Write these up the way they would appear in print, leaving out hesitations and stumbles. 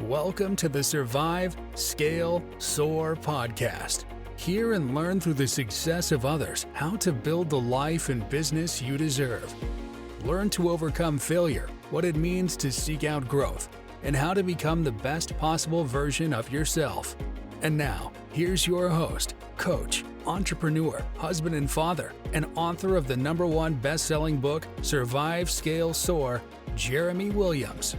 Welcome to the Survive, Scale, Soar podcast. Hear and learn through the success of others how to build the life and business you deserve. Learn to overcome failure, what it means to seek out growth, and how to become the best possible version of yourself. And now, here's your host, coach, entrepreneur, husband and father, and author of the #1 best-selling book, Survive, Scale, Soar, Jeremy Williams.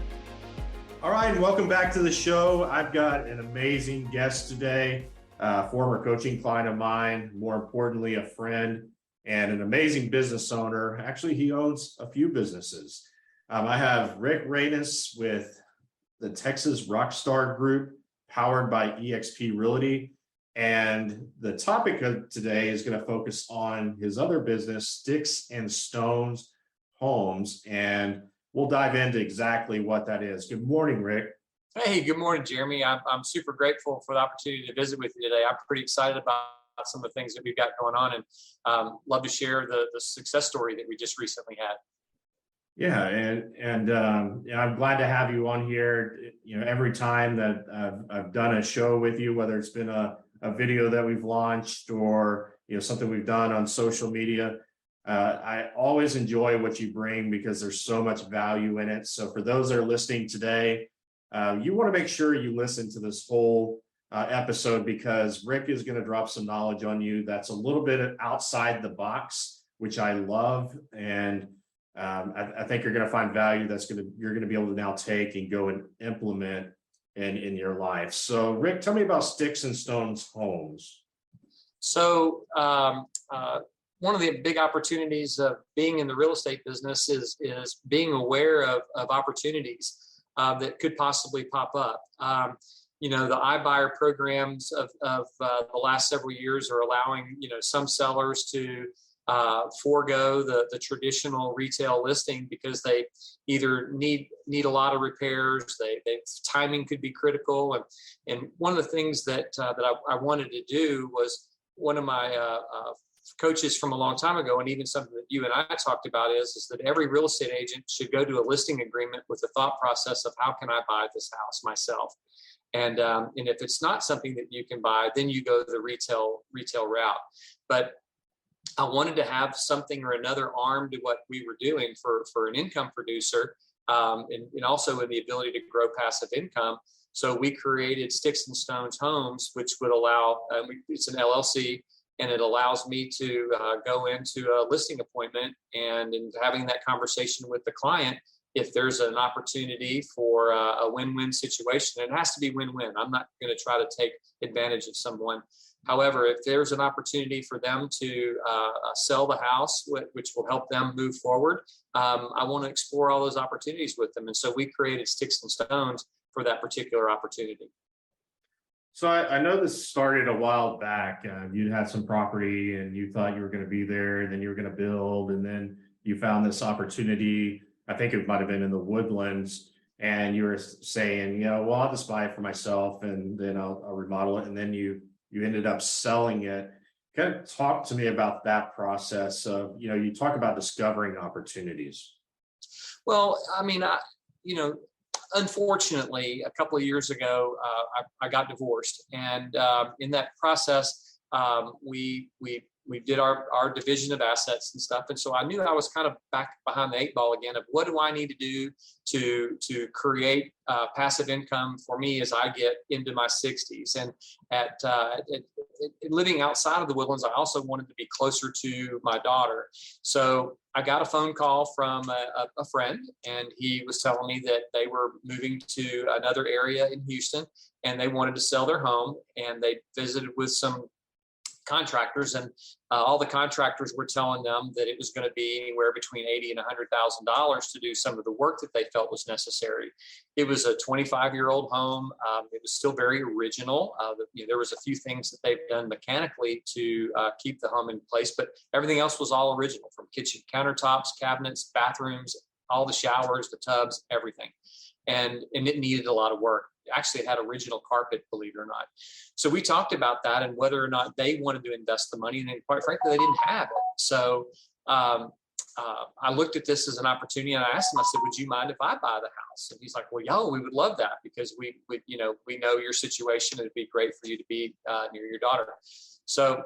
All right, and welcome back to the show. I've got an amazing guest today, a former coaching client of mine, more importantly, a friend and an amazing business owner. Actually, he owns a few businesses. I have Rick Raanes with the Texas Rockstar Group, powered by eXp Realty. And the topic of today is going to focus on his other business, Sticks and Stones Homes. And we'll dive into exactly what that is. Good morning, Rick. Hey, good morning, Jeremy. I'm super grateful for the opportunity to visit with you today. I'm pretty excited about some of the things that we've got going on, and love to share the success story that we just recently had. Yeah, and I'm glad to have you on here. You know, every time that I've done a show with you, whether it's been a video that we've launched or something we've done on social media, I always enjoy what you bring because there's so much value in it. So for those that are listening today, you want to make sure you listen to this whole episode, because Rick is going to drop some knowledge on you that's a little bit outside the box, which I love. And I think you're going to find value you're going to be able to now take and go and implement in your life. So Rick, tell me about Sticks and Stones Homes. So one of the big opportunities of being in the real estate business is being aware of opportunities that could possibly pop up. The iBuyer programs of the last several years are allowing some sellers to forego the traditional retail listing because they either need a lot of repairs. Timing could be critical, and one of the things that I wanted to do was, one of my coaches from a long time ago, and even something that you and I talked about, is that every real estate agent should go to a listing agreement with the thought process of, how can I buy this house myself? And if it's not something that you can buy, then you go the retail route. But I wanted to have something or another arm to what we were doing for an income producer, and also in the ability to grow passive income. So we created Sticks and Stones Homes, which would allow, it's an LLC, and it allows me to go into a listing appointment and in having that conversation with the client. If there's an opportunity for a win-win situation, it has to be win-win. I'm not going to try to take advantage of someone. However, if there's an opportunity for them to sell the house, which will help them move forward, I want to explore all those opportunities with them. And so we created Sticks and Stones for that particular opportunity. So I know this started a while back. You had some property and you thought you were going to be there, and then you were going to build, and then you found this opportunity. I think it might have been in the Woodlands, and you were saying, well, I'll just buy it for myself and then I'll remodel it. And then you ended up selling it. Kind of talk to me about that process of, you talk about discovering opportunities. Well, I mean, unfortunately, a couple of years ago, I got divorced, and in that process, we did our division of assets and stuff. And so I knew I was kind of back behind the 8 ball again of, what do I need to do to create passive income for me as I get into my 60s. And at living outside of the Woodlands, I also wanted to be closer to my daughter. So I got a phone call from a friend, and he was telling me that they were moving to another area in Houston, and they wanted to sell their home, and they visited with some contractors, and all the contractors were telling them that it was going to be anywhere between $80,000 and $100,000 to do some of the work that they felt was necessary. It was a 25-year-old home. It was still very original. There was a few things that they've done mechanically to keep the home in place, but everything else was all original, from kitchen countertops, cabinets, bathrooms, all the showers, the tubs, everything. And it needed a lot of work. Actually, it had original carpet, believe it or not. So we talked about that and whether or not they wanted to invest the money, and quite frankly, they didn't have it. So I looked at this as an opportunity, and I asked him, I said, would you mind if I buy the house? And he's like, well, yeah, we would love that, because we know your situation. It'd be great for you to be near your daughter. So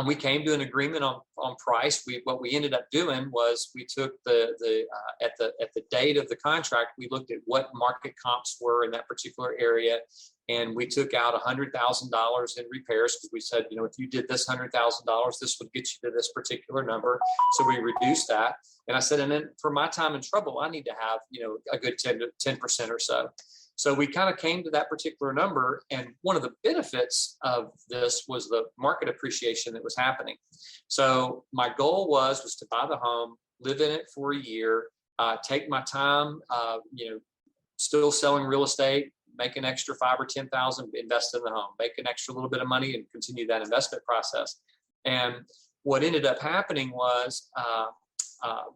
we came to an agreement on price. What we ended up doing was we took at the date of the contract, we looked at what market comps were in that particular area, and we took out $100,000 in repairs, because we said, if you did this $100,000, this would get you to this particular number. So we reduced that, and I said, and then for my time and trouble, I need to have a good 10% or so. So we kind of came to that particular number, and one of the benefits of this was the market appreciation that was happening. So my goal was to buy the home, live in it for a year, take my time, still selling real estate, make an extra 5 or 10,000, invest in the home, make an extra little bit of money, and continue that investment process. And what ended up happening was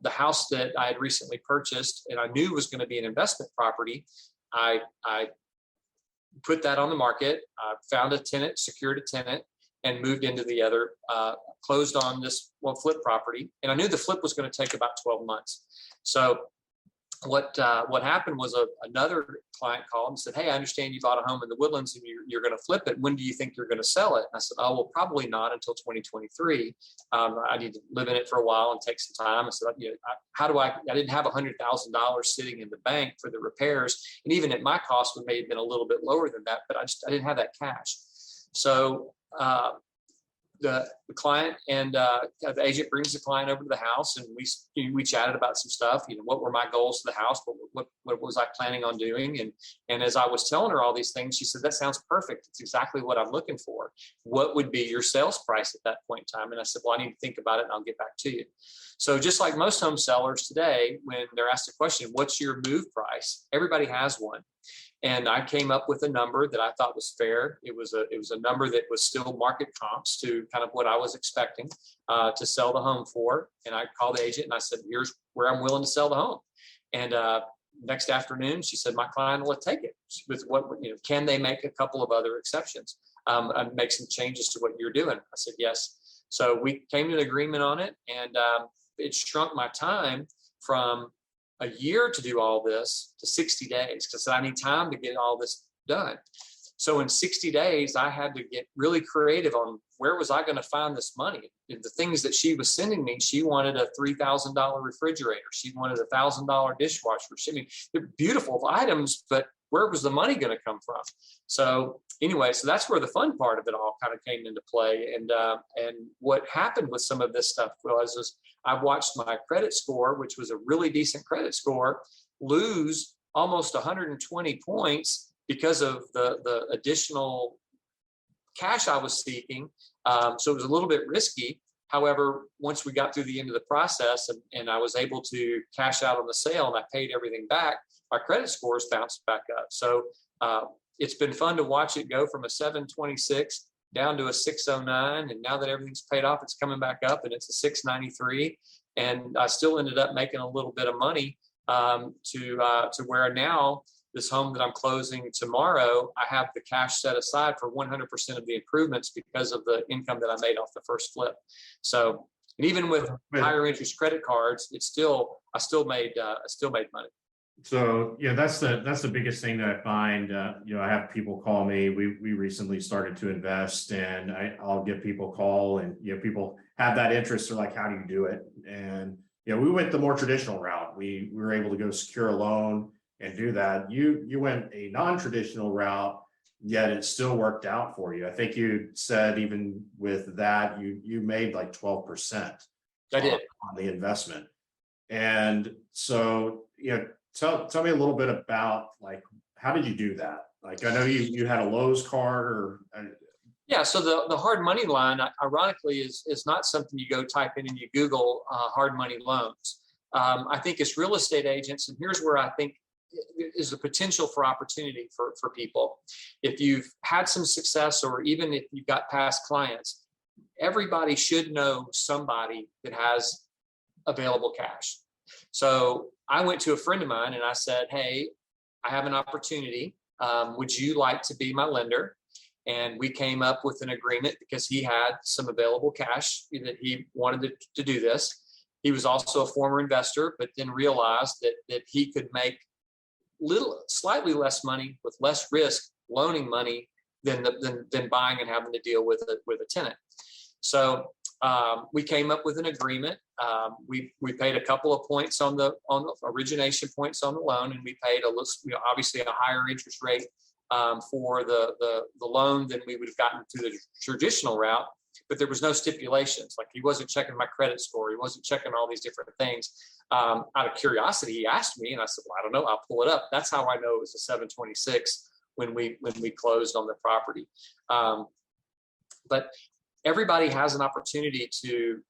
the house that I had recently purchased, and I knew was going to be an investment property, I put that on the market, found a tenant, secured a tenant, and moved into the other, closed on this flip property. And I knew the flip was going to take about 12 months. So what happened was another client called and said, hey, I understand you bought a home in the Woodlands and you're going to flip it. When do you think you're going to sell it? And I said, oh, well, probably not until 2023. I need to live in it for a while and take some time. I said, I didn't have $100,000 sitting in the bank for the repairs. And even at my cost, it may have been a little bit lower than that, but I didn't have that cash. So the client and the agent brings the client over to the house, and we chatted about some stuff. What were my goals for the house? What was I planning on doing? And as I was telling her all these things, she said, that sounds perfect. It's exactly what I'm looking for. What would be your sales price at that point in time? And I said, well, I need to think about it, and I'll get back to you. So just like most home sellers today, when they're asked the question, what's your move price? Everybody has one. And I came up with a number that I thought was fair. It was a number that was still market comps to kind of what I was expecting to sell the home for. And I called the agent and I said, here's where I'm willing to sell the home. And next afternoon, she said, my client will take it. With what, can they make a couple of other exceptions and make some changes to what you're doing? I said, yes. So we came to an agreement on it, and it shrunk my time from a year to do all this to 60 days, because I need time to get all this done. So in 60 days, I had to get really creative on where was I going to find this money. The things that she was sending me, she wanted a $3,000 refrigerator. She wanted a $1,000 dishwasher. They're beautiful items, but where was the money going to come from? So anyway, so that's where the fun part of it all kind of came into play. And what happened with some of this stuff was I watched my credit score, which was a really decent credit score, lose almost 120 points because of the additional cash I was seeking. So it was a little bit risky. However, once we got through the end of the process and I was able to cash out on the sale and I paid everything back, our credit scores bounced back up. So it's been fun to watch it go from a 726 down to a 609. And now that everything's paid off, it's coming back up and it's a 693. And I still ended up making a little bit of money to where now this home that I'm closing tomorrow, I have the cash set aside for 100% of the improvements because of the income that I made off the first flip. So, and even with higher interest credit cards, I still made money. So yeah, that's the biggest thing that I find. I have people call me. We recently started to invest, and I'll get people call, and people have that interest. They're like, how do you do it? And we went the more traditional route. We were able to go secure a loan and do that. You went a non-traditional route, yet it still worked out for you. I think you said even with that, you made like 12%. I did on the investment. And so, tell me a little bit about how did you do that? Like, I know you had a Lowe's card Yeah, so the hard money line, ironically, is not something you go type in and you Google hard money loans. I think as real estate agents, and here's where I think is the potential for opportunity for people. If you've had some success, or even if you've got past clients, everybody should know somebody that has available cash. So I went to a friend of mine and I said, hey, I have an opportunity. Would you like to be my lender? And we came up with an agreement because he had some available cash that he wanted to do this. He was also a former investor, but then realized that he could make slightly less money with less risk loaning money than buying and having to deal with a tenant. So we came up with an agreement. We paid a couple of points on the origination points on the loan, and we paid obviously a higher interest rate for the loan than we would have gotten through the traditional route. But there was no stipulations. Like, he wasn't checking my credit score. He wasn't checking all these different things. Out of curiosity, he asked me, and I said, well, I don't know. I'll pull it up. That's how I know it was a 726 when we closed on the property. But everybody has an opportunity to,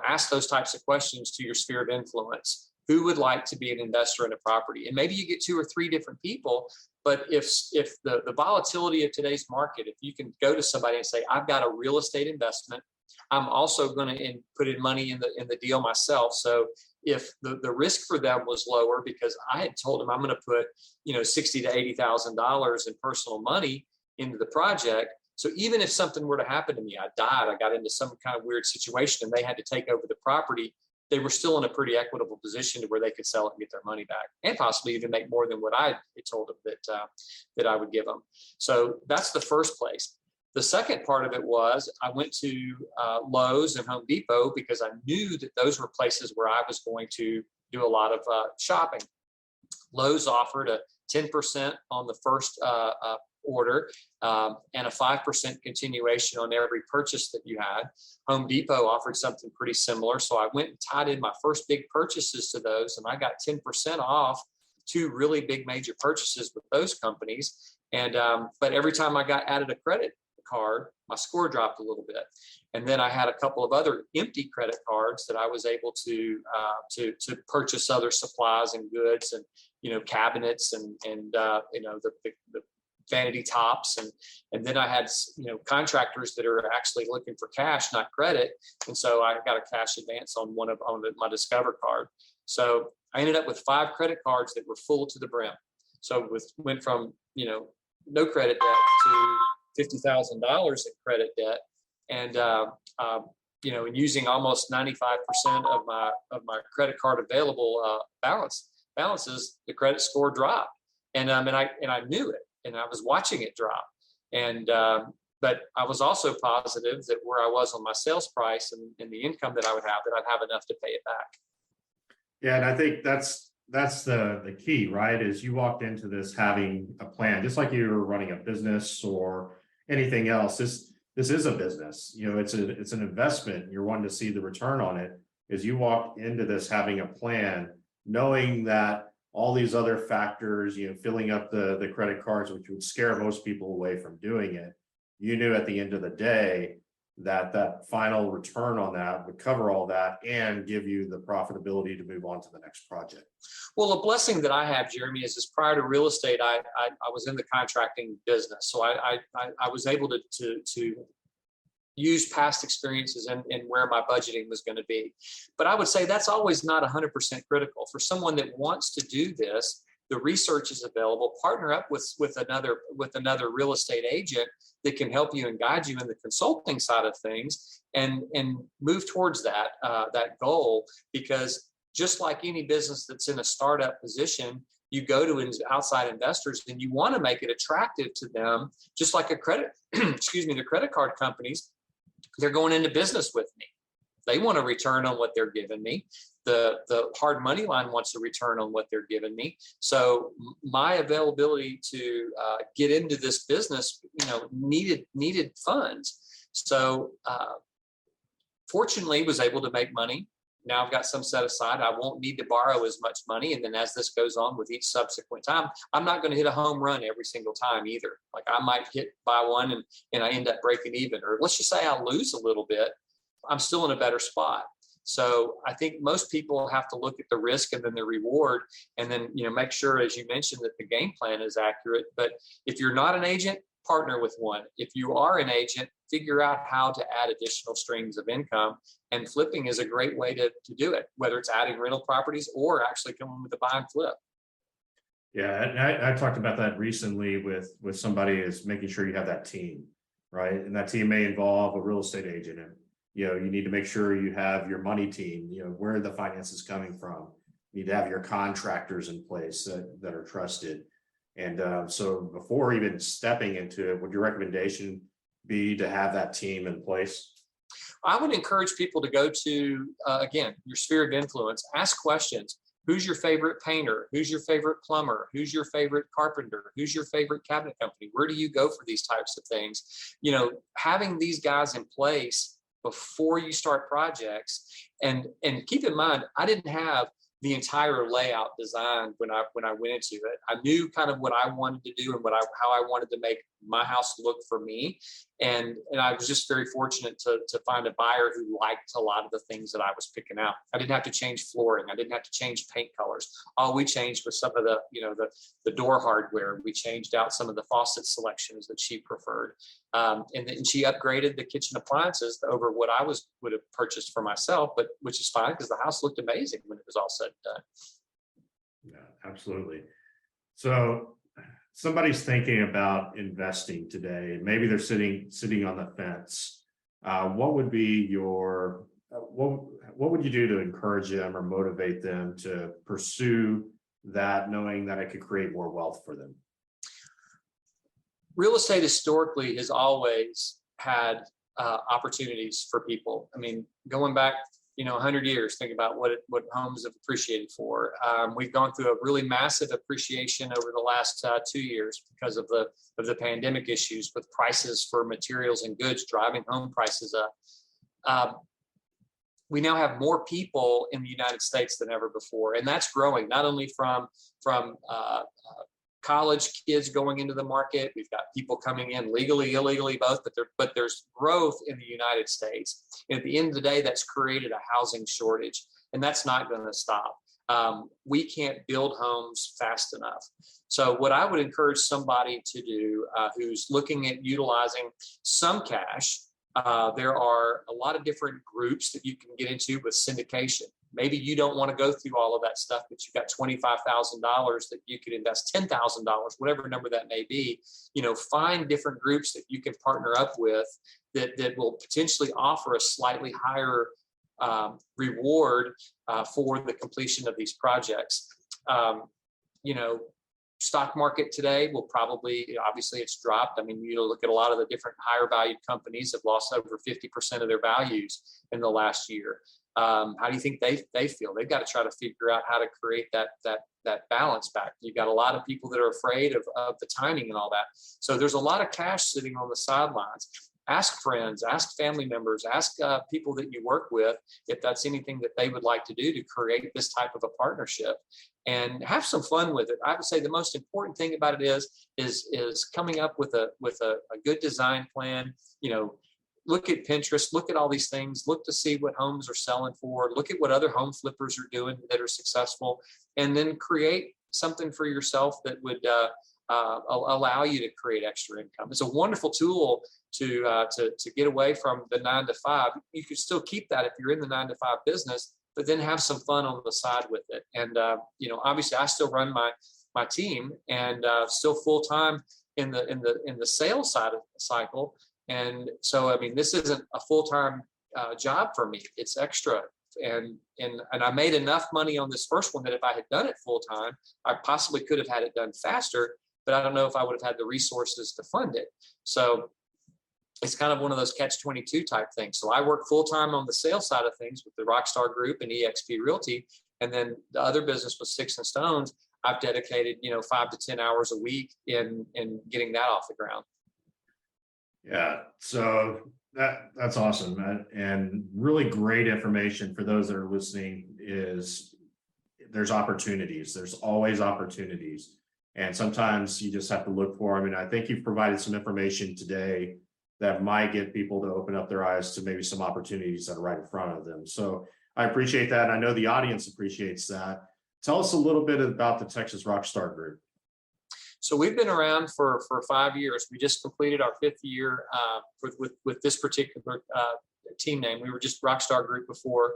ask those types of questions to your sphere of influence. Who would like to be an investor in a property? And maybe you get 2 or 3 different people. But if the volatility of today's market, if you can go to somebody and say, I've got a real estate investment, I'm also going to put in money in the deal myself. So if the risk for them was lower, because I had told them I'm going to put $60,000 to $80,000 in personal money into the project. So even if something were to happen to me, I died, I got into some kind of weird situation, and they had to take over the property, they were still in a pretty equitable position to where they could sell it and get their money back, and possibly even make more than what I had told them that I would give them. So that's the first place. The second part of it was I went to Lowe's and Home Depot because I knew that those were places where I was going to do a lot of shopping. Lowe's offered a 10% on the first order and a 5% continuation on every purchase that you had. Home Depot offered something pretty similar. So I went and tied in my first big purchases to those, and I got 10% off 2 really big major purchases with those companies. And but every time I got added a credit card, my score dropped a little bit. And then I had a couple of other empty credit cards that I was able to purchase other supplies and goods, and cabinets and the vanity tops, and then I had contractors that are actually looking for cash, not credit, and so I got a cash advance on my Discover card. So I ended up with 5 credit cards that were full to the brim. So went from no credit debt to $50,000 in credit debt, and and using almost 95% of my credit card available balances, the credit score dropped, and I knew it. And I was watching it drop. And but I was also positive that where I was on my sales price and the income that I would have, that I'd have enough to pay it back. Yeah, and I think that's the key, right? Is you walked into this having a plan, just like you were running a business or anything else. This is a business. It's an investment. You're wanting to see the return on it. Is you walked into this having a plan, knowing that all these other factors, filling up the credit cards, which would scare most people away from doing it. You knew at the end of the day that final return on that would cover all that and give you the profitability to move on to the next project. Well, a blessing that I have, Jeremy, is prior to real estate, I was in the contracting business. So I was able to use past experiences and where my budgeting was going to be. But I would say that's always not 100% critical. For someone that wants to do this, the research is available. Partner up with another real estate agent that can help you and guide you in the consulting side of things, and move towards that goal. Because just like any business that's in a startup position, you go to outside investors and you want to make it attractive to them, just like the credit card companies. They're going into business with me. They want a return on what they're giving me. The hard money line wants a return on what they're giving me. So my availability to get into this business, needed funds. So fortunately, was able to make money. Now I've got some set aside. I won't need to borrow as much money. And then as this goes on with each subsequent time, I'm not going to hit a home run every single time either. Like, I might hit by one and I end up breaking even. Or let's just say I lose a little bit, I'm still in a better spot. So I think most people have to look at the risk and then the reward, and then make sure, as you mentioned, that the game plan is accurate. But if you're not an agent, partner with one. If you are an agent, figure out how to add additional streams of income, and flipping is a great way to do it, whether it's adding rental properties or actually coming with a buy and flip. Yeah, and I talked about that recently with somebody, is making sure you have that team, right? And that team may involve a real estate agent, You need to make sure you have your money team, where the finances coming from. You need to have your contractors in place that are trusted. And so before even stepping into it, would your recommendation be to have that team in place? I would encourage people to go to, again, your sphere of influence, ask questions. Who's your favorite painter? Who's your favorite plumber? Who's your favorite carpenter? Who's your favorite cabinet company? Where do you go for these types of things? Having these guys in place before you start projects, and keep in mind, I didn't have the entire layout designed when I went into it. I knew kind of what I wanted to do and how I wanted to make my house look for me. And I was just very fortunate to find a buyer who liked a lot of the things that I was picking out. I didn't have to change flooring. I didn't have to change paint colors. All we changed was some of the door hardware. We changed out some of the faucet selections that she preferred. And then she upgraded the kitchen appliances over what I would have purchased for myself, but which is fine because the house looked amazing when it was all said and done. Yeah, absolutely. So somebody's thinking about investing today, and maybe they're sitting on the fence. What would be your what would you do to encourage them or motivate them to pursue that, knowing that it could create more wealth for them? Real estate historically has always had opportunities for people. I mean, going back 100 years, think about what homes have appreciated for. We've gone through a really massive appreciation over the last 2 years because of the pandemic issues, with prices for materials and goods driving home prices up. We now have more people in the United States than ever before, and that's growing not only from college kids going into the market. We've got people coming in legally, illegally, both, but there's growth in the United States. And at the end of the day, that's created a housing shortage, and that's not going to stop. We can't build homes fast enough. So what I would encourage somebody to do who's looking at utilizing some cash, there are a lot of different groups that you can get into with syndication. Maybe you don't want to go through all of that stuff, but you've got $25,000 that you could invest $10,000, whatever number that may be. Find different groups that you can partner up with that will potentially offer a slightly higher reward for the completion of these projects. Stock market today will probably, obviously it's dropped. I mean, look at a lot of the different higher valued companies have lost over 50% of their values in the last year. How do you think they feel? They've got to try to figure out how to create that balance back. You've got a lot of people that are afraid of the timing and all that. So there's a lot of cash sitting on the sidelines. Ask friends, ask family members, ask people that you work with if that's anything that they would like to do to create this type of a partnership, and have some fun with it. I would say the most important thing about it is coming up with a good design plan. Look at Pinterest, look at all these things, look to see what homes are selling for, look at what other home flippers are doing that are successful, and then create something for yourself that would allow you to create extra income. It's a wonderful tool to get away from the 9 to 5. You can still keep that if you're in the 9 to 5 business, but then have some fun on the side with it. And obviously, I still run my team and still full time in the sales side of the cycle. And so, I mean, this isn't a full-time job for me. It's extra. And I made enough money on this first one that if I had done it full-time, I possibly could have had it done faster, but I don't know if I would have had the resources to fund it. So it's kind of one of those catch-22 type things. So I work full-time on the sales side of things with the Rockstar Group and eXp Realty. And then the other business with Sticks and Stones, I've dedicated, 5 to 10 hours a week in getting that off the ground. Yeah, so that's awesome, man. And really great information for those that are listening. Is there's opportunities. There's always opportunities, and sometimes you just have to look for them. And I think you've provided some information today that might get people to open up their eyes to maybe some opportunities that are right in front of them. So I appreciate that. I know the audience appreciates that. Tell us a little bit about the Texas Rockstar Group. So we've been around for 5 years. We just completed our 5th year with this particular team name. We were just Rockstar Group before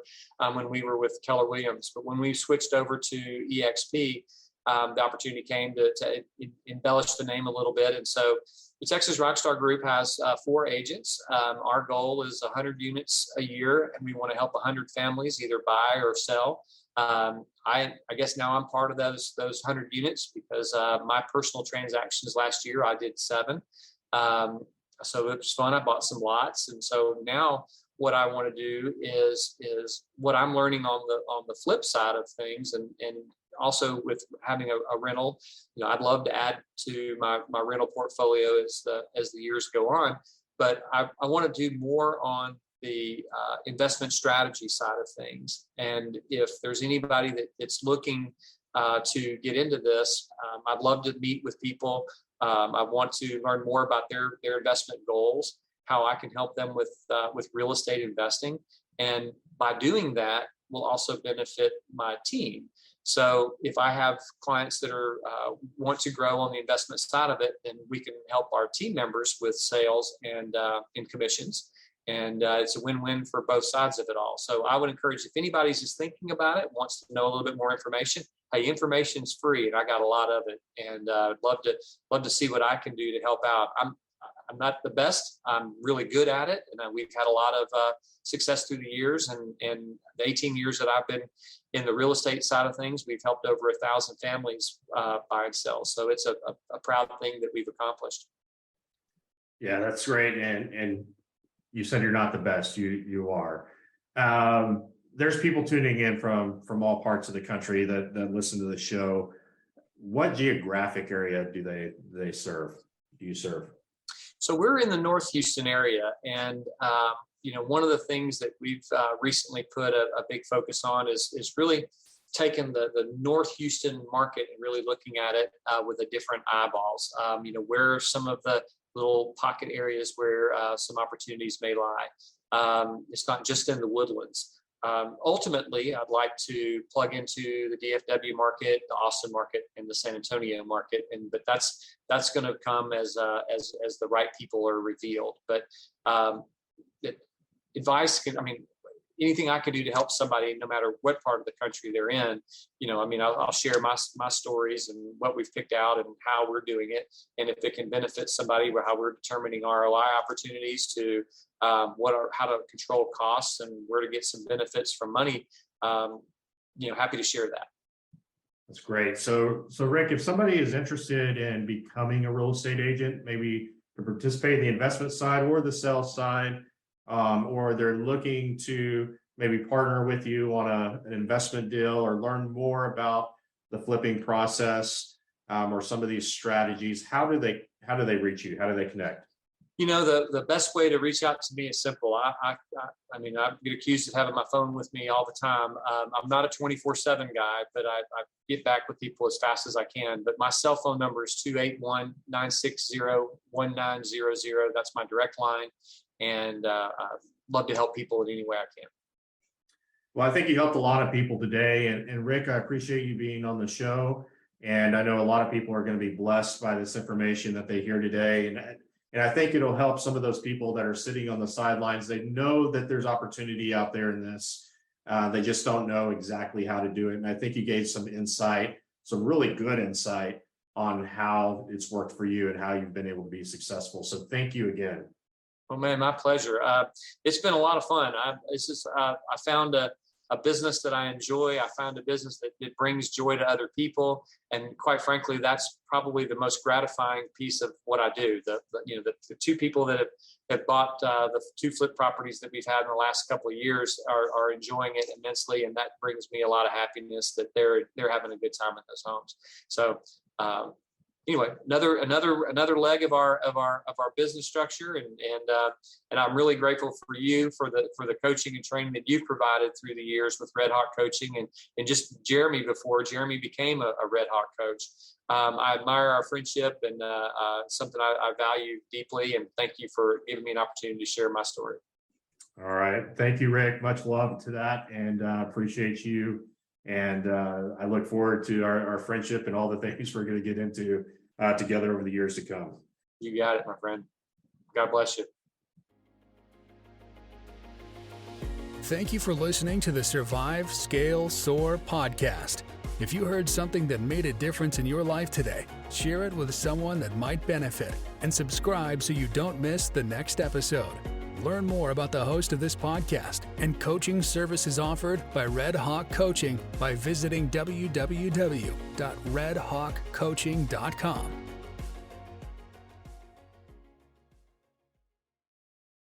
when we were with Keller Williams. But when we switched over to eXp, the opportunity came to embellish the name a little bit. And so the Texas Rockstar Group has 4 agents. Our goal is 100 units a year, and we want to help 100 families either buy or sell. I guess now I'm part of those 100 units because my personal transactions last year, I did 7. So it was fun. I bought some lots. And so now what I want to do is what I'm learning on the flip side of things, and also with having a rental, I'd love to add to my rental portfolio as the years go on, but I want to do more on the investment strategy side of things. And if there's anybody that's looking to get into this, I'd love to meet with people. I want to learn more about their investment goals, how I can help them with real estate investing. And by doing that, will also benefit my team. So if I have clients that are want to grow on the investment side of it, then we can help our team members with sales and commissions. And it's a win-win for both sides of it all. So I would encourage, if anybody's just thinking about it, wants to know a little bit more information, hey, information's free, and I got a lot of it. And I'd love to see what I can do to help out. I'm not the best. I'm really good at it, and we've had a lot of success through the years. And the 18 years that I've been in the real estate side of things, we've helped over 1,000 families buy and sell. So it's a proud thing that we've accomplished. Yeah, that's great. And you said you're not the best. You are. There's people tuning in from all parts of the country that listen to the show. What geographic area do they serve? Do you serve? So we're in the North Houston area, and one of the things that we've recently put a big focus on is really taking the North Houston market and really looking at it with a different eyeballs. Where are some of the little pocket areas where some opportunities may lie. It's not just in the Woodlands. Ultimately, I'd like to plug into the DFW market, the Austin market, and the San Antonio market, but that's going to come as the right people are revealed. But advice anything I can do to help somebody, no matter what part of the country they're in, I'll share my stories and what we've picked out and how we're doing it. And if it can benefit somebody, how we're determining ROI opportunities to how to control costs and where to get some benefits from money, happy to share that. That's great. So Rick, if somebody is interested in becoming a real estate agent, maybe to participate in the investment side or the sales side, or they're looking to maybe partner with you on an investment deal or learn more about the flipping process, or some of these strategies, how do they reach you? How do they connect? The best way to reach out to me is simple. I get accused of having my phone with me all the time. I'm not a 24/7 guy, but I get back with people as fast as I can. But my cell phone number is 281-960-1900. That's my direct line. And I'd love to help people in any way I can. Well, I think you helped a lot of people today. And Rick, I appreciate you being on the show. And I know a lot of people are going to be blessed by this information that they hear today. And I think it'll help some of those people that are sitting on the sidelines. They know that there's opportunity out there in this. They just don't know exactly how to do it. And I think you gave some insight, some really good insight on how it's worked for you and how you've been able to be successful. So thank you again. Oh man, my pleasure. It's been a lot of fun. I found a business that I enjoy. I found a business that brings joy to other people, and quite frankly, that's probably the most gratifying piece of what I do. The 2 people that have bought the 2 flip properties that we've had in the last couple of years are enjoying it immensely, and that brings me a lot of happiness that they're having a good time in those homes. So. Anyway, another leg of our business structure, and I'm really grateful for you for the coaching and training that you've provided through the years with Red Hawk Coaching, and just Jeremy before Jeremy became a Red Hawk coach. I admire our friendship, and something I value deeply, and thank you for giving me an opportunity to share my story. All right, thank you, Rick. Much love to that, and appreciate you. And I look forward to our friendship and all the things we're going to get into together over the years to come. You got it, my friend. God bless you. Thank you for listening to the Survive, Scale, Soar podcast. If you heard something that made a difference in your life today, share it with someone that might benefit and subscribe so you don't miss the next episode. Learn more about the host of this podcast and coaching services offered by Red Hawk Coaching by visiting www.redhawkcoaching.com.